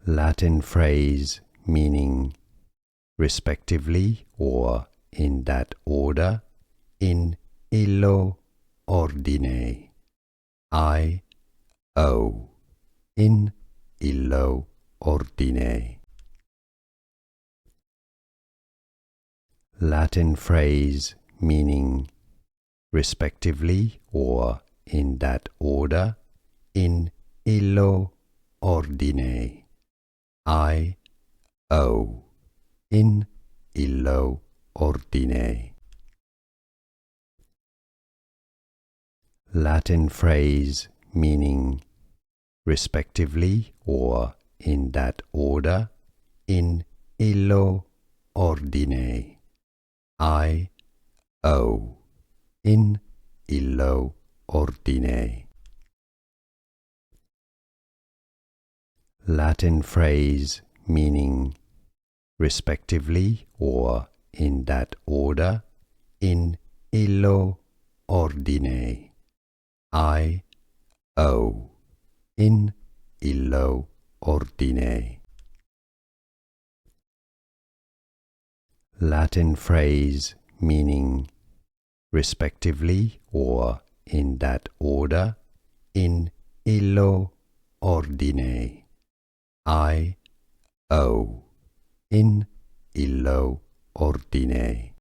Latin phrase meaning respectively or in that order, in illo ordine. I.o. In illo ordine. Latin phrase meaning respectively or in that order, in illo ordine. I.o. In illo ordine. Latin phrase meaning respectively or in that order, in illo ordine. I.o. In illo ordine. Latin phrase meaning respectively or in that order, in illo ordine. I.o. In illo ordine. Latin phrase meaning respectively or in that order, in illo ordine. I.o. In illo ordine.